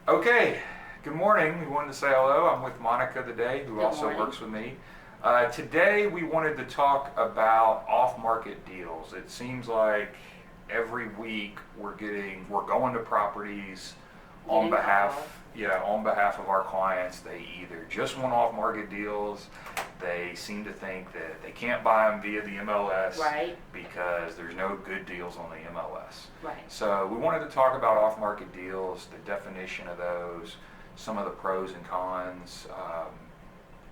Okay, good morning. We wanted to say hello. I'm with Monica today, who Good also morning. works with me. Today we wanted to talk about off-market deals. It seems like every week we're going to properties on Getting behalf, calls. on behalf of our clients. They either just want off-market deals, they seem to think that they can't buy them via the MLS Right. because there's no good deals on the MLS. Right. So we wanted to talk about off-market deals, the definition of those, some of the pros and cons.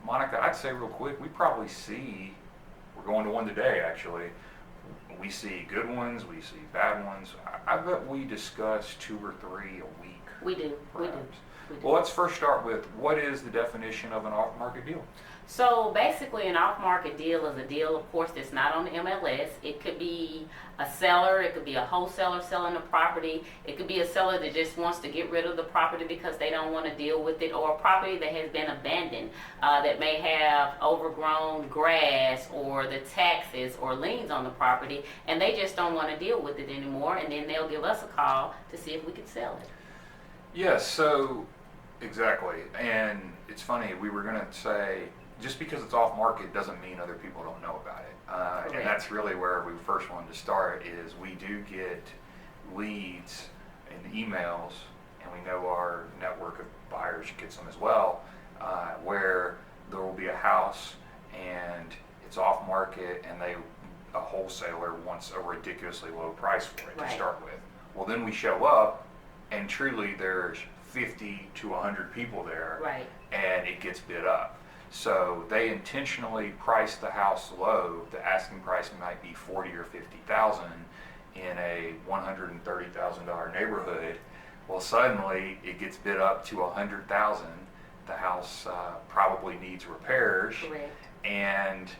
Monica, I'd say real quick, we're going to one today actually. We see good ones, we see bad ones. I bet we discuss 2 or 3 a week. We do. Perhaps. We do. Well, let's first start with what is the definition of an off-market deal? So basically, an off-market deal is a deal, of course, that's not on the MLS. It could be a seller, it could be a wholesaler selling the property, it could be a seller that just wants to get rid of the property because they don't want to deal with it, or a property that has been abandoned that may have overgrown grass or the taxes or liens on the property, and they just don't want to deal with it anymore, and then they'll give us a call to see if we can sell it. Yes, so exactly. And it's funny, we were going to say, just because it's off market doesn't mean other people don't know about it. And that's really where we first wanted to start, is we do get leads and emails, and we know our network of buyers gets them as well, where there will be a house and it's off market and a wholesaler wants a ridiculously low price for it to start with. Well, then we show up and truly there's 50 to 100 people there, and it gets bid up. So they intentionally price the house low. The asking price might be 40 or 50,000 in a $130,000 neighborhood. Well, suddenly it gets bid up to 100,000. The house probably needs repairs, and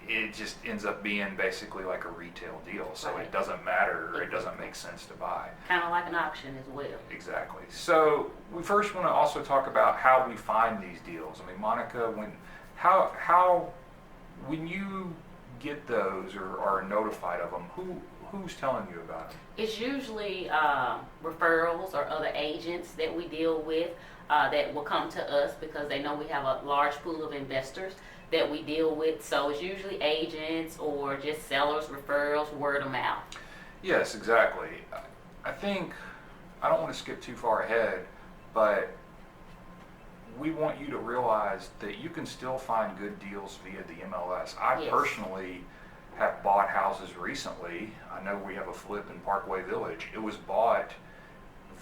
it just ends up being basically like a retail deal. So it doesn't matter, or it doesn't make sense to buy. Kind of like an auction as well. Exactly. So we first want to also talk about how we find these deals. I mean, Monica, when you get those or are notified of them, who's telling you about them? It's usually referrals or other agents that we deal with that will come to us because they know we have a large pool of investors that we deal with. So it's usually agents or just sellers, referrals, word of mouth. Yes, exactly. I think, I don't want to skip too far ahead, but we want you to realize that you can still find good deals via the MLS. I personally have bought houses recently. I know we have a flip in Parkway Village. It was bought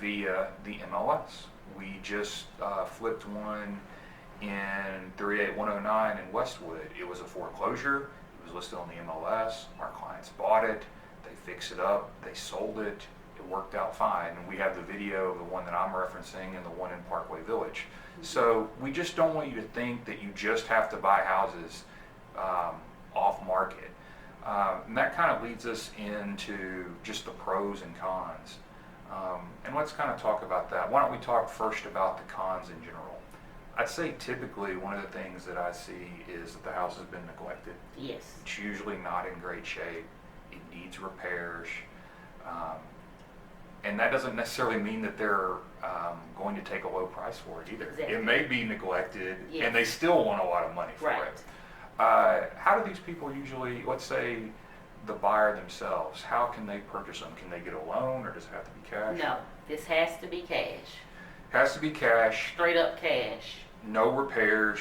via the MLS. We just flipped one in 38109 in Westwood. It was a foreclosure. It was listed on the MLS. Our clients bought it. They fixed it up. They sold it. It worked out fine. And we have the video of the one that I'm referencing and the one in Parkway Village. So we just don't want you to think that you just have to buy houses off market. And that kind of leads us into just the pros and cons. And let's kind of talk about that. Why don't we talk first about the cons in general? I'd say typically one of the things that I see is that the house has been neglected. Yes. It's usually not in great shape. It needs repairs. And that doesn't necessarily mean that they're going to take a low price for it either. Exactly. It may be neglected, and they still want a lot of money for it. How do these people usually, let's say the buyer themselves, how can they purchase them? Can they get a loan, or does it have to be cash? No, this has to be cash. Has to be cash. Straight up cash. No repairs.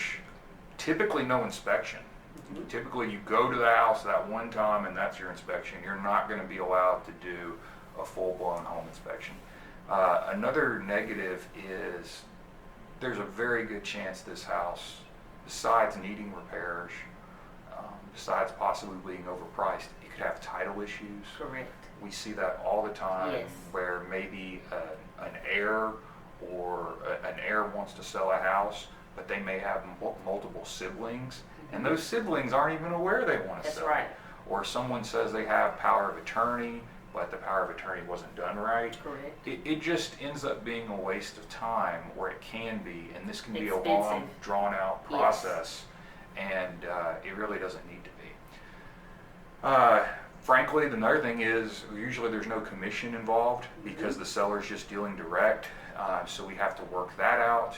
Typically no inspection. Typically you go to the house that one time and that's your inspection. You're not going to be allowed to do a full-blown home inspection. Another negative is there's a very good chance this house, besides needing repairs, besides possibly being overpriced, it could have title issues. Correct. We see that all the time, where maybe an heir or an heir wants to sell a house, but they may have multiple siblings, and those siblings aren't even aware they want to sell. That's right. Or someone says they have power of attorney, but the power of attorney wasn't done right. Correct. It just ends up being a waste of time, or it can be, and this can be Expensive. a long, drawn-out process, and it really doesn't need to be. Frankly, another thing is usually there's no commission involved because the seller's just dealing direct, so we have to work that out.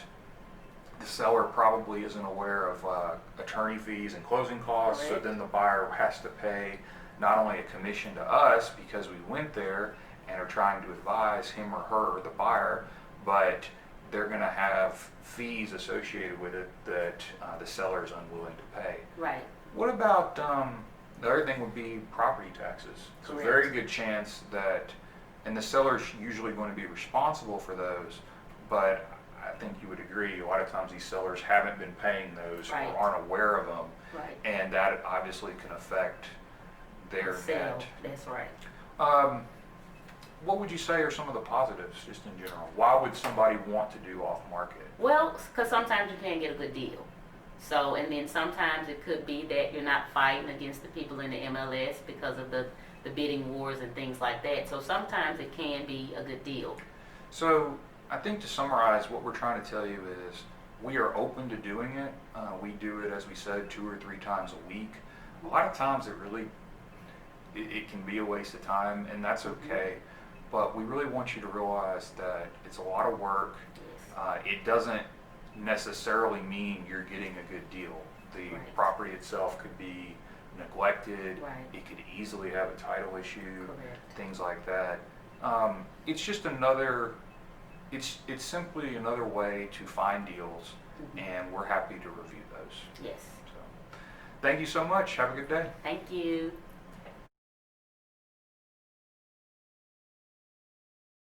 The seller probably isn't aware of attorney fees and closing costs, Correct. so then the buyer has to pay not only a commission to us because we went there and are trying to advise him or her, the buyer, but they're going to have fees associated with it that the seller is unwilling to pay. Right. What about the other thing would be property taxes? It's a Correct. very good chance that, and the seller's usually going to be responsible for those, but I think you would agree, a lot of times these sellers haven't been paying those Right. or aren't aware of them, Right. and that obviously can affect their Sale. net. That's right. What would you say are some of the positives, just in general? Why would somebody want to do off-market? Well, because sometimes you can't get a good deal. So, and then sometimes it could be that you're not fighting against the people in the MLS because of the bidding wars and things like that. So sometimes it can be a good deal. So I think to summarize, what we're trying to tell you is we are open to doing it. We do it, as we said, 2 or 3 times a week. A lot of times it can be a waste of time, and that's okay. But we really want you to realize that it's a lot of work. Yes. It doesn't necessarily mean you're getting a good deal. The Right. property itself could be neglected. Right. It could easily have a title issue, Correct. things like that. It's just another, it's simply another way to find deals, and we're happy to review those. Yes. So, thank you so much. Have a good day. Thank you.